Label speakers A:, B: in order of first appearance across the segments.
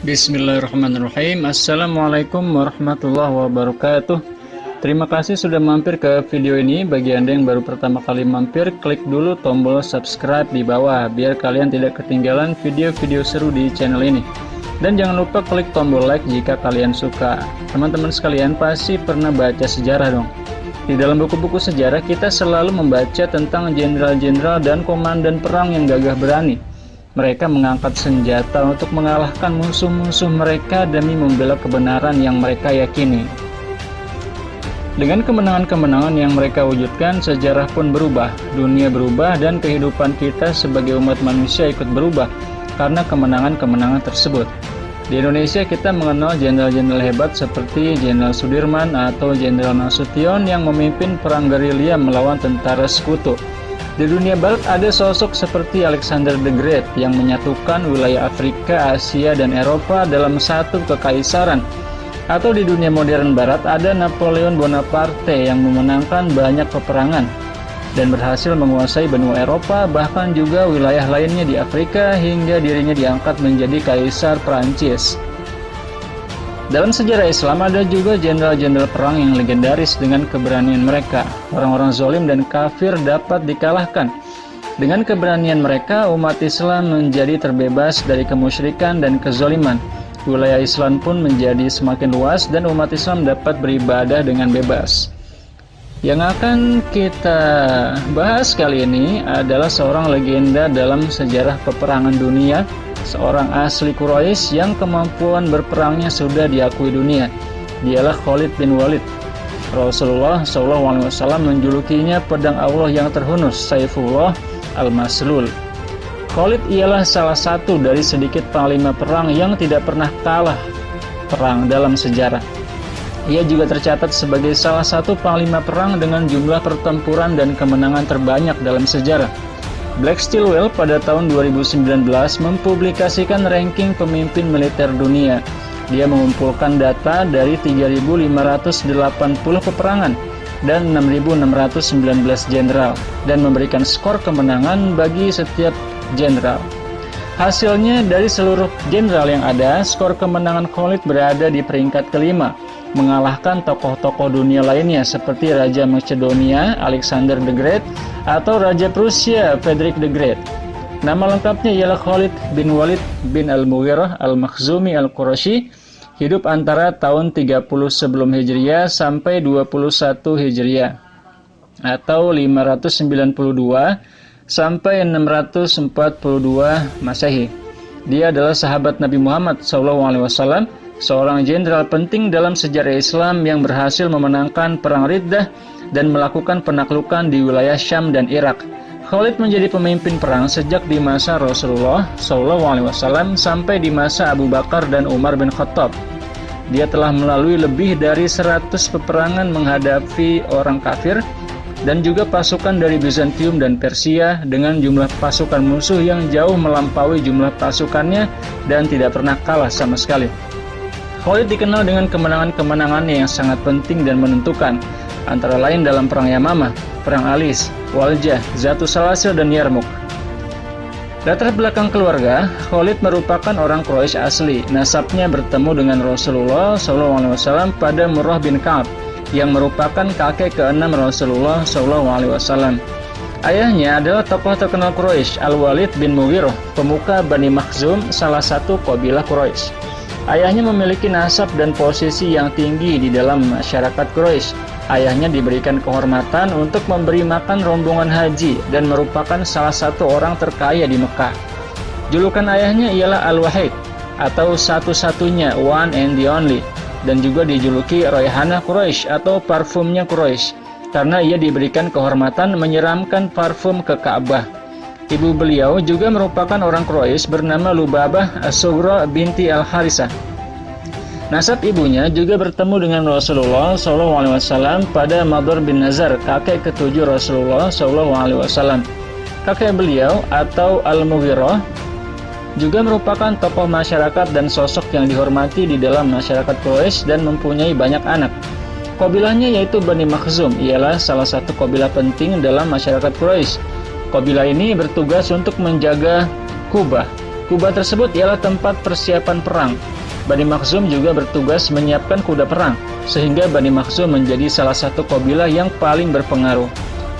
A: Bismillahirrahmanirrahim. Assalamualaikum warahmatullahi wabarakatuh. Terima kasih sudah mampir ke video ini. Bagi Anda yang baru pertama kali mampir, klik dulu tombol subscribe di bawah biar kalian tidak ketinggalan video-video seru di channel ini. Dan jangan lupa klik tombol like jika kalian suka. Teman-teman sekalian pasti pernah baca sejarah dong. Di dalam buku-buku sejarah kita selalu membaca tentang jenderal-jenderal dan komandan perang yang gagah berani. Mereka mengangkat senjata untuk mengalahkan musuh-musuh mereka demi membela kebenaran yang mereka yakini. Dengan kemenangan-kemenangan yang mereka wujudkan, sejarah pun berubah, dunia berubah, dan kehidupan kita sebagai umat manusia ikut berubah karena kemenangan-kemenangan tersebut. Di Indonesia kita mengenal jenderal-jenderal hebat seperti Jenderal Sudirman atau Jenderal Nasution yang memimpin perang gerilya melawan tentara sekutu. Di dunia barat ada sosok seperti Alexander the Great yang menyatukan wilayah Afrika, Asia, dan Eropa dalam satu kekaisaran. Atau di dunia modern barat ada Napoleon Bonaparte yang memenangkan banyak peperangan dan berhasil menguasai benua Eropa, bahkan juga wilayah lainnya di Afrika hingga dirinya diangkat menjadi Kaisar Prancis. Dalam sejarah Islam ada juga jenderal-jenderal perang yang legendaris dengan keberanian mereka. Orang-orang zalim dan kafir dapat dikalahkan. Dengan keberanian mereka, umat Islam menjadi terbebas dari kemusyrikan dan kezaliman. Wilayah Islam pun menjadi semakin luas dan umat Islam dapat beribadah dengan bebas. Yang akan kita bahas kali ini adalah seorang legenda dalam sejarah peperangan dunia, seorang asli Quraisy yang kemampuan berperangnya sudah diakui dunia. Dialah Khalid bin Walid. Rasulullah SAW menjulukinya pedang Allah yang terhunus, Saifullah al-Maslul. Khalid ialah salah satu dari sedikit panglima perang yang tidak pernah kalah perang dalam sejarah. Ia juga tercatat sebagai salah satu panglima perang dengan jumlah pertempuran dan kemenangan terbanyak dalam sejarah. Black Stilwell pada tahun 2019 mempublikasikan ranking pemimpin militer dunia. Dia mengumpulkan data dari 3.580 peperangan dan 6.619 jenderal dan memberikan skor kemenangan bagi setiap jenderal. Hasilnya, dari seluruh jenderal yang ada, skor kemenangan Khalid berada di peringkat kelima, mengalahkan tokoh-tokoh dunia lainnya seperti Raja Macedonia, Alexander the Great, atau Raja Prusia, Frederick the Great. Nama lengkapnya ialah Khalid bin Walid bin Al-Mughirah Al-Makhzumi Al-Quraisy, hidup antara tahun 30 sebelum Hijriah sampai 21 Hijriah, atau 592 sampai 642 Masehi. Dia adalah sahabat Nabi Muhammad SAW, seorang jenderal penting dalam sejarah Islam yang berhasil memenangkan perang Riddah dan melakukan penaklukan di wilayah Syam dan Irak. Khalid menjadi pemimpin perang sejak di masa Rasulullah SAW sampai di masa Abu Bakar dan Umar bin Khattab. Dia telah melalui lebih dari 100 peperangan menghadapi orang kafir dan juga pasukan dari Bizantium dan Persia dengan jumlah pasukan musuh yang jauh melampaui jumlah pasukannya dan tidak pernah kalah sama sekali. Khalid dikenal dengan kemenangan-kemenangannya yang sangat penting dan menentukan, antara lain dalam Perang Yamamah, Perang Alis, Waljah, Zatu Salasil, dan Yarmouk. Latar belakang keluarga, Khalid merupakan orang Quraisy asli. Nasabnya bertemu dengan Rasulullah SAW pada Murrah bin Ka'ab, yang merupakan kakek ke-6 Rasulullah SAW. Ayahnya adalah tokoh terkenal Quraisy, Al-Walid bin Mughirah, pemuka Bani Makhzum, salah satu kabilah Quraisy. Ayahnya memiliki nasab dan posisi yang tinggi di dalam masyarakat Quraisy. Ayahnya diberikan kehormatan untuk memberi makan rombongan haji dan merupakan salah satu orang terkaya di Mekah. Julukan ayahnya ialah Al-Wahid, atau satu-satunya, one and the only, dan juga dijuluki Raihanah Quraisy atau parfumnya Quraisy, karena ia diberikan kehormatan menyiramkan parfum ke Ka'bah. Ibu beliau juga merupakan orang Quraisy bernama Lubabah As-Sughra binti Al-Harisah. Nasab ibunya juga bertemu dengan Rasulullah SAW pada Madar bin Nazar, kakek ketujuh Rasulullah SAW. Kakek beliau atau Al-Mughirah juga merupakan tokoh masyarakat dan sosok yang dihormati di dalam masyarakat Quraisy dan mempunyai banyak anak. Kabilahnya yaitu Bani Makhzum ialah salah satu kabilah penting dalam masyarakat Quraisy. Kabilah ini bertugas untuk menjaga Kubah Kubah tersebut ialah tempat persiapan perang. Bani Makhzum juga bertugas menyiapkan kuda perang, sehingga Bani Makhzum menjadi salah satu kabilah yang paling berpengaruh.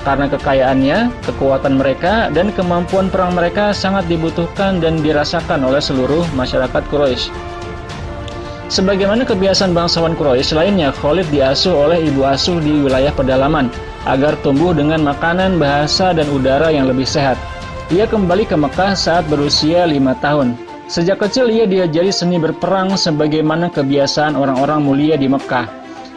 A: Karena kekayaannya, kekuatan mereka, dan kemampuan perang mereka sangat dibutuhkan dan dirasakan oleh seluruh masyarakat Quraisy. Sebagaimana kebiasaan bangsawan Quraisy lainnya, Khalid diasuh oleh ibu asuh di wilayah pedalaman, agar tumbuh dengan makanan, bahasa, dan udara yang lebih sehat. Ia kembali ke Mekah saat berusia 5 tahun. Sejak kecil ia diajari seni berperang sebagaimana kebiasaan orang-orang mulia di Mekah.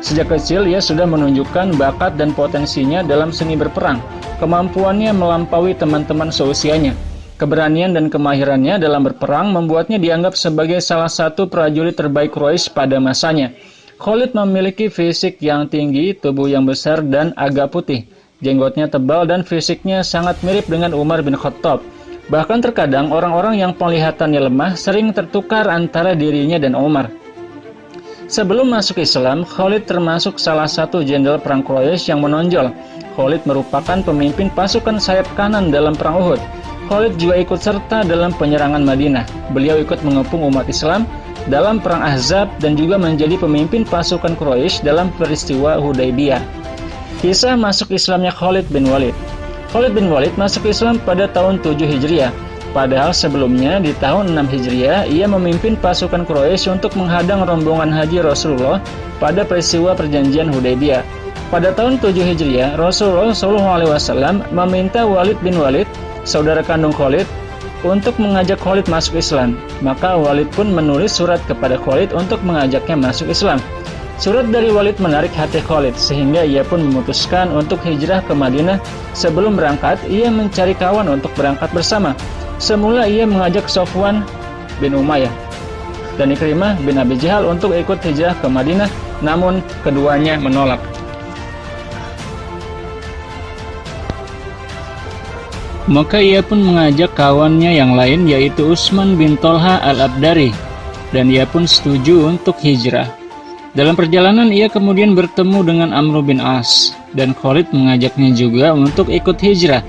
A: Sejak kecil ia sudah menunjukkan bakat dan potensinya dalam seni berperang. Kemampuannya melampaui teman-teman seusianya. Keberanian dan kemahirannya dalam berperang membuatnya dianggap sebagai salah satu prajurit terbaik Quraisy pada masanya. Khalid memiliki fisik yang tinggi, tubuh yang besar dan agak putih. Jenggotnya tebal dan fisiknya sangat mirip dengan Umar bin Khattab. Bahkan terkadang orang-orang yang penglihatannya lemah sering tertukar antara dirinya dan Umar. Sebelum masuk Islam, Khalid termasuk salah satu jenderal perang Quraisy yang menonjol. Khalid merupakan pemimpin pasukan sayap kanan dalam perang Uhud. Khalid juga ikut serta dalam penyerangan Madinah. Beliau ikut mengepung umat Islam dalam perang Ahzab dan juga menjadi pemimpin pasukan Quraisy dalam peristiwa Hudaybiyah. Kisah masuk Islamnya Khalid bin Walid. Khalid bin Walid masuk Islam pada tahun 7 Hijriah. Padahal sebelumnya di tahun 6 Hijriah ia memimpin pasukan Quraisy untuk menghadang rombongan haji Rasulullah pada peristiwa perjanjian Hudaybiyah. Pada tahun 7 Hijriah, Rasulullah SAW meminta Walid bin Walid, saudara kandung Khalid, untuk mengajak Khalid masuk Islam. Maka Walid pun menulis surat kepada Khalid untuk mengajaknya masuk Islam. Surat dari Walid menarik hati Khalid sehingga ia pun memutuskan untuk hijrah ke Madinah. Sebelum berangkat, ia mencari kawan untuk berangkat bersama. Semula ia mengajak Sofwan bin Umayyah dan Ikrimah bin Abi Jahal untuk ikut hijrah ke Madinah, namun keduanya menolak. Maka ia pun mengajak kawannya yang lain yaitu Utsman bin Tolha al-Abdari, dan ia pun setuju untuk hijrah. Dalam perjalanan ia kemudian bertemu dengan Amr bin As, dan Khalid mengajaknya juga untuk ikut hijrah.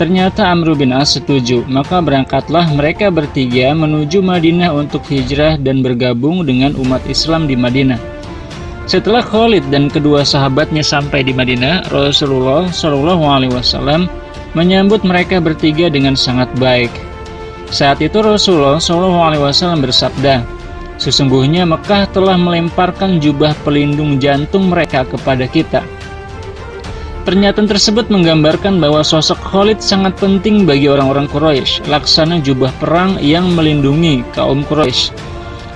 A: Ternyata Amr bin As setuju, maka berangkatlah mereka bertiga menuju Madinah untuk hijrah dan bergabung dengan umat Islam di Madinah. Setelah Khalid dan kedua sahabatnya sampai di Madinah, Rasulullah SAW menyambut mereka bertiga dengan sangat baik. Saat itu Rasulullah SAW bersabda, "Sesungguhnya Mekah telah melemparkan jubah pelindung jantung mereka kepada kita." Pernyataan tersebut menggambarkan bahwa sosok Khalid sangat penting bagi orang-orang Quraisy, laksana jubah perang yang melindungi kaum Quraisy.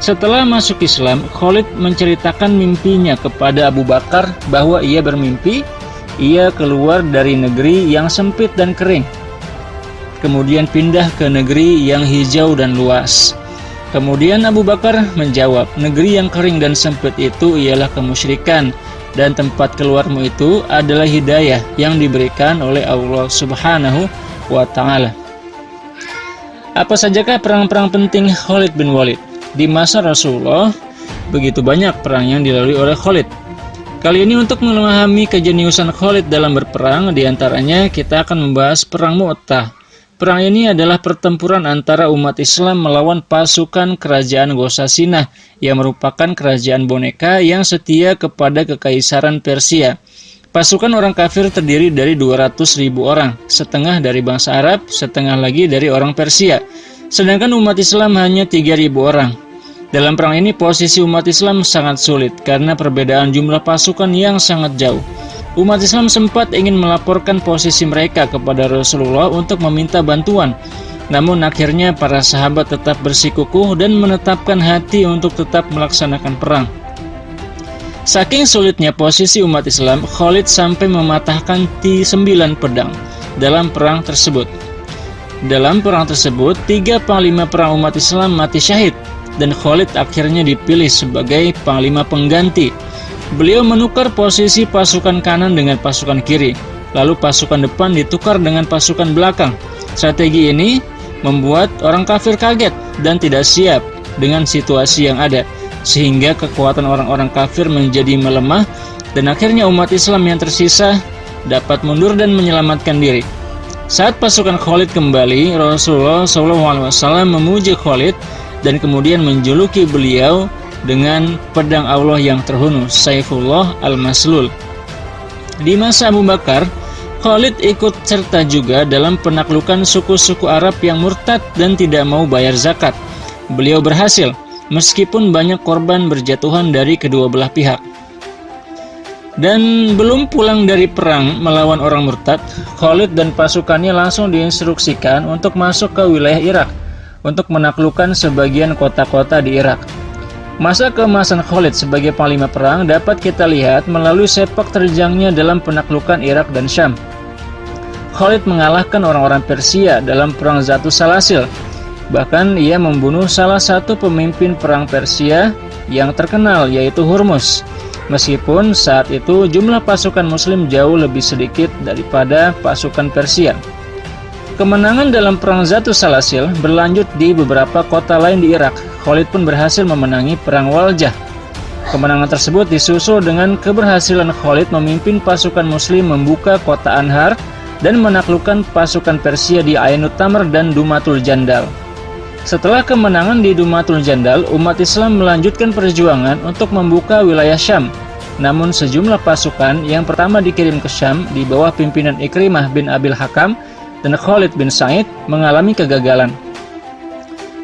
A: Setelah masuk Islam, Khalid menceritakan mimpinya kepada Abu Bakar bahwa ia bermimpi ia keluar dari negeri yang sempit dan kering, kemudian pindah ke negeri yang hijau dan luas. Kemudian Abu Bakar menjawab, "Negeri yang kering dan sempit itu ialah kemusyrikan, dan tempat keluarmu itu adalah hidayah yang diberikan oleh Allah Subhanahu wa Ta'ala." Apa sajakah perang-perang penting Khalid bin Walid? Di masa Rasulullah, begitu banyak perang yang dilalui oleh Khalid. Kali ini untuk memahami kejeniusan Khalid dalam berperang, diantaranya kita akan membahas perang Mu'tah. Perang ini adalah pertempuran antara umat Islam melawan pasukan kerajaan Ghassanah yang merupakan kerajaan boneka yang setia kepada kekaisaran Persia. Pasukan orang kafir terdiri dari 200.000 orang, setengah dari bangsa Arab, setengah lagi dari orang Persia. Sedangkan umat Islam hanya 3.000 orang. Dalam perang ini posisi umat Islam sangat sulit karena perbedaan jumlah pasukan yang sangat jauh. Umat Islam sempat ingin melaporkan posisi mereka kepada Rasulullah untuk meminta bantuan. Namun akhirnya para sahabat tetap bersikukuh dan menetapkan hati untuk tetap melaksanakan perang. Saking sulitnya posisi umat Islam, Khalid sampai mematahkan 9 pedang dalam perang tersebut. Dalam perang tersebut, 3 panglima perang umat Islam mati syahid, dan Khalid akhirnya dipilih sebagai panglima pengganti. Beliau menukar posisi pasukan kanan dengan pasukan kiri, lalu pasukan depan ditukar dengan pasukan belakang. Strategi ini membuat orang kafir kaget dan tidak siap dengan situasi yang ada, sehingga kekuatan orang-orang kafir menjadi melemah, dan akhirnya umat Islam yang tersisa dapat mundur dan menyelamatkan diri. Saat pasukan Khalid kembali, Rasulullah SAW memuji Khalid dan kemudian menjuluki beliau dengan pedang Allah yang terhunus, Saifullah al-Maslul. Di masa Abu Bakar, Khalid ikut serta juga dalam penaklukan suku-suku Arab yang murtad dan tidak mau bayar zakat. Beliau berhasil, meskipun banyak korban berjatuhan dari kedua belah pihak. Dan belum pulang dari perang melawan orang murtad, Khalid dan pasukannya langsung diinstruksikan untuk masuk ke wilayah Irak untuk menaklukkan sebagian kota-kota di Irak. Masa keemasan Khalid sebagai panglima perang dapat kita lihat melalui sepak terjangnya dalam penaklukan Irak dan Syam. Khalid mengalahkan orang-orang Persia dalam perang Zatus Salasil. Bahkan ia membunuh salah satu pemimpin perang Persia yang terkenal, yaitu Hurmuz. Meskipun saat itu jumlah pasukan muslim jauh lebih sedikit daripada pasukan Persia. Kemenangan dalam perang Zatus Salasil berlanjut di beberapa kota lain di Irak. Khalid pun berhasil memenangi perang Waljah. Kemenangan tersebut disusul dengan keberhasilan Khalid memimpin pasukan muslim membuka kota Anhar dan menaklukkan pasukan Persia di Ainut Tamr dan Dumatul Jandal. Setelah kemenangan di Dumatul Jandal, umat Islam melanjutkan perjuangan untuk membuka wilayah Syam. Namun sejumlah pasukan yang pertama dikirim ke Syam di bawah pimpinan Ikrimah bin Abil Hakam dan Khalid bin Sa'id mengalami kegagalan.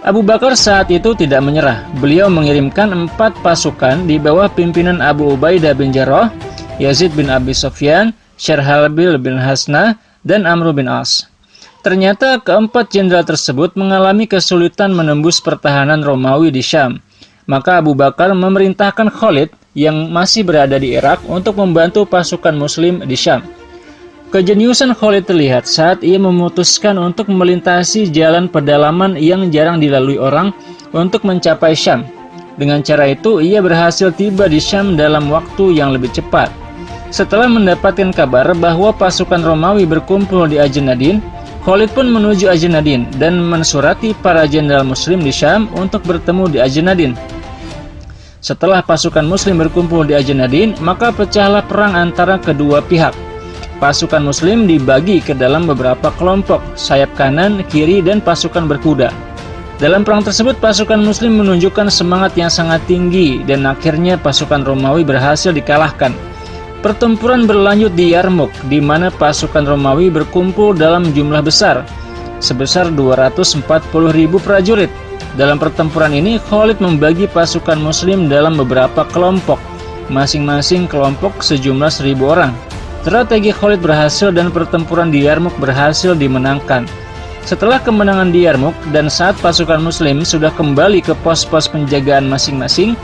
A: Abu Bakar saat itu tidak menyerah. Beliau mengirimkan 4 pasukan di bawah pimpinan Abu Ubaidah bin Jarrah, Yazid bin Abi Sufyan, Syarhabil bin Hasnah, dan Amr bin As. Ternyata keempat jenderal tersebut mengalami kesulitan menembus pertahanan Romawi di Syam. Maka Abu Bakar memerintahkan Khalid yang masih berada di Irak untuk membantu pasukan muslim di Syam. Kejeniusan Khalid terlihat saat ia memutuskan untuk melintasi jalan pedalaman yang jarang dilalui orang untuk mencapai Syam. Dengan cara itu, ia berhasil tiba di Syam dalam waktu yang lebih cepat. Setelah mendapatkan kabar bahwa pasukan Romawi berkumpul di Ajnadin, Khalid pun menuju Ajnadin dan mensurati para jenderal muslim di Syam untuk bertemu di Ajnadin. Setelah pasukan muslim berkumpul di Ajnadin, maka pecahlah perang antara kedua pihak. Pasukan muslim dibagi ke dalam beberapa kelompok, sayap kanan, kiri, dan pasukan berkuda. Dalam perang tersebut, pasukan muslim menunjukkan semangat yang sangat tinggi dan akhirnya pasukan Romawi berhasil dikalahkan. Pertempuran berlanjut di Yarmouk, di mana pasukan Romawi berkumpul dalam jumlah besar, sebesar 240.000 prajurit. Dalam pertempuran ini, Khalid membagi pasukan muslim dalam beberapa kelompok, masing-masing kelompok sejumlah 1.000 orang. Strategi Khalid berhasil dan pertempuran di Yarmouk berhasil dimenangkan. Setelah kemenangan di Yarmouk dan saat pasukan muslim sudah kembali ke pos-pos penjagaan masing-masing,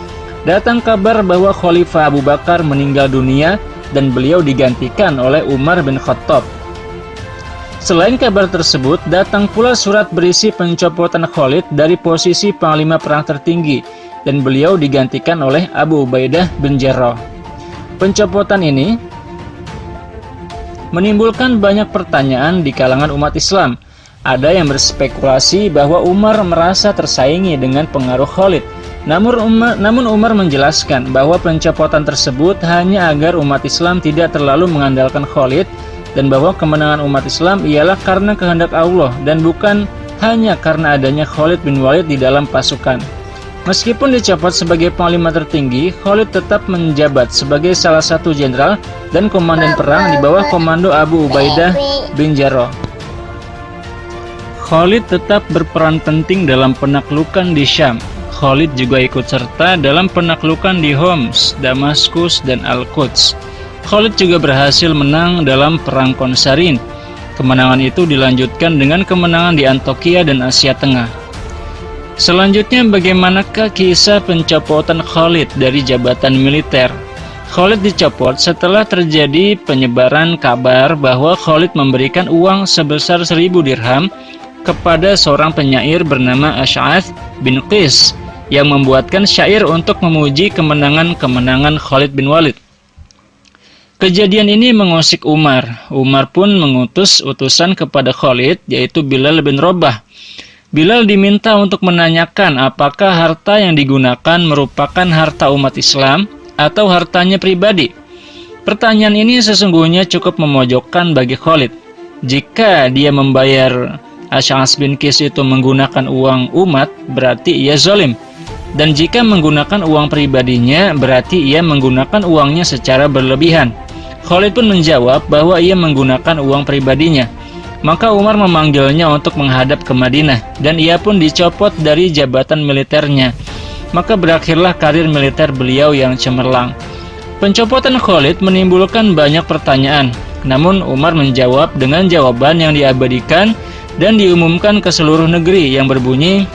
A: datang kabar bahwa Khalifah Abu Bakar meninggal dunia dan beliau digantikan oleh Umar bin Khattab. Selain kabar tersebut, datang pula surat berisi pencopotan Khalid dari posisi panglima perang tertinggi dan beliau digantikan oleh Abu Ubaidah bin Jarrah. Pencopotan ini menimbulkan banyak pertanyaan di kalangan umat Islam. Ada yang berspekulasi bahwa Umar merasa tersaingi dengan pengaruh Khalid. Namun Umar menjelaskan bahwa pencopotan tersebut hanya agar umat Islam tidak terlalu mengandalkan Khalid dan bahwa kemenangan umat Islam ialah karena kehendak Allah dan bukan hanya karena adanya Khalid bin Walid di dalam pasukan. Meskipun dicopot sebagai panglima tertinggi, Khalid tetap menjabat sebagai salah satu jenderal dan komandan perang di bawah komando Abu Ubaidah bin Jarrah. Khalid tetap berperan penting dalam penaklukan di Syam. Khalid juga ikut serta dalam penaklukan di Homs, Damaskus, dan Al-Quds. Khalid juga berhasil menang dalam Perang Konsarin. Kemenangan itu dilanjutkan dengan kemenangan di Antokia dan Asia Tengah. Selanjutnya, bagaimanakah kisah pencopotan Khalid dari jabatan militer? Khalid dicopot setelah terjadi penyebaran kabar bahwa Khalid memberikan uang sebesar 1.000 dirham kepada seorang penyair bernama Ash'ath bin Qis yang membuatkan syair untuk memuji kemenangan-kemenangan Khalid bin Walid. Kejadian ini mengusik Umar. Umar pun mengutus utusan kepada Khalid, yaitu Bilal bin Rabah. Bilal diminta untuk menanyakan apakah harta yang digunakan merupakan harta umat Islam atau hartanya pribadi. Pertanyaan ini sesungguhnya cukup memojokkan bagi Khalid. Jika dia membayar Asy'as bin Qais itu menggunakan uang umat, berarti ia zalim. Dan jika menggunakan uang pribadinya, berarti ia menggunakan uangnya secara berlebihan. Khalid pun menjawab bahwa ia menggunakan uang pribadinya. Maka Umar memanggilnya untuk menghadap ke Madinah, dan ia pun dicopot dari jabatan militernya. Maka berakhirlah karir militer beliau yang cemerlang. Pencopotan Khalid menimbulkan banyak pertanyaan, namun Umar menjawab dengan jawaban yang diabadikan dan diumumkan ke seluruh negeri yang berbunyi,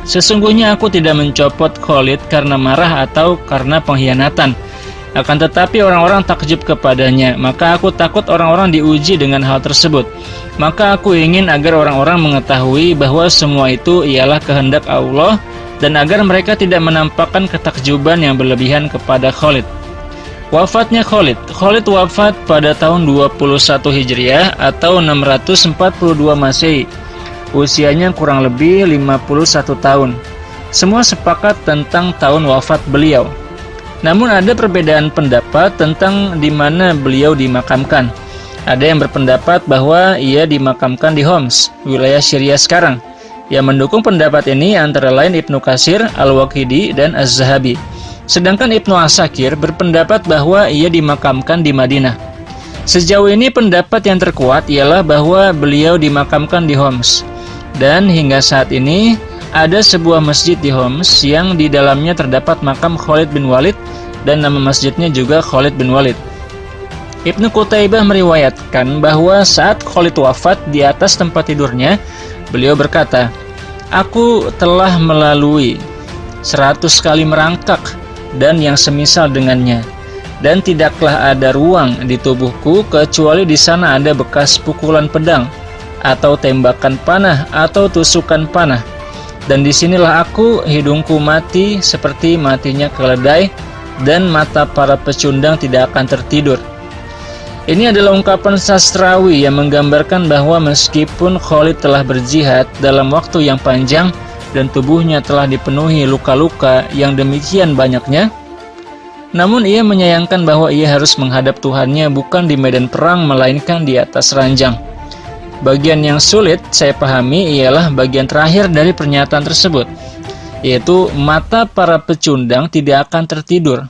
A: "Sesungguhnya aku tidak mencopot Khalid karena marah atau karena pengkhianatan. Akan tetapi orang-orang takjub kepadanya, maka aku takut orang-orang diuji dengan hal tersebut. Maka aku ingin agar orang-orang mengetahui bahwa semua itu ialah kehendak Allah dan agar mereka tidak menampakkan ketakjuban yang berlebihan kepada Khalid." Wafatnya Khalid. Khalid wafat pada tahun 21 Hijriah atau 642 Masehi. Usianya kurang lebih 51 tahun. Semua sepakat tentang tahun wafat beliau. Namun ada perbedaan pendapat tentang di mana beliau dimakamkan. Ada yang berpendapat bahwa ia dimakamkan di Homs, wilayah Syria sekarang. Yang mendukung pendapat ini antara lain Ibnu Katsir, Al-Waqidi, dan Az-Zahabi. Sedangkan Ibnu Asakir berpendapat bahwa ia dimakamkan di Madinah. Sejauh ini pendapat yang terkuat ialah bahwa beliau dimakamkan di Homs. Dan hingga saat ini ada sebuah masjid di Homs yang di dalamnya terdapat makam Khalid bin Walid dan nama masjidnya juga Khalid bin Walid. Ibnu Qutaibah meriwayatkan bahwa saat Khalid wafat di atas tempat tidurnya, beliau berkata, "Aku telah melalui 100 kali merangkak dan yang semisal dengannya, dan tidaklah ada ruang di tubuhku kecuali di sana ada bekas pukulan pedang atau tembakan panah atau tusukan panah. Dan disinilah aku, hidungku mati seperti matinya keledai, dan mata para pecundang tidak akan tertidur." Ini adalah ungkapan sastrawi yang menggambarkan bahwa meskipun Khalid telah berjihad dalam waktu yang panjang dan tubuhnya telah dipenuhi luka-luka yang demikian banyaknya, namun ia menyayangkan bahwa ia harus menghadap Tuhannya bukan di medan perang melainkan di atas ranjang. Bagian yang sulit saya pahami ialah bagian terakhir dari pernyataan tersebut, yaitu mata para pecundang tidak akan tertidur.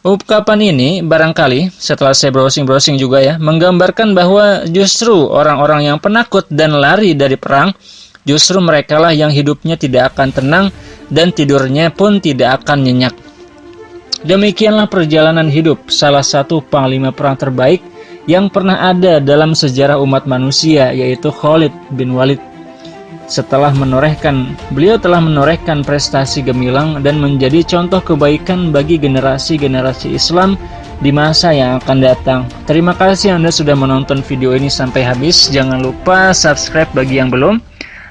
A: Ungkapan ini barangkali setelah saya browsing juga ya, menggambarkan bahwa justru orang-orang yang penakut dan lari dari perang, justru merekalah yang hidupnya tidak akan tenang dan tidurnya pun tidak akan nyenyak. Demikianlah perjalanan hidup salah satu panglima perang terbaik yang pernah ada dalam sejarah umat manusia, yaitu Khalid bin Walid. Beliau telah menorehkan prestasi gemilang dan menjadi contoh kebaikan bagi generasi-generasi Islam di masa yang akan datang. Terima kasih Anda sudah menonton video ini sampai habis. Jangan lupa subscribe bagi yang belum,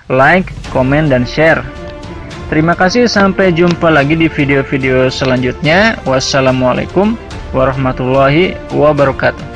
A: like, komen, dan share. Terima kasih, sampai jumpa lagi di video-video selanjutnya. Wassalamualaikum warahmatullahi wabarakatuh.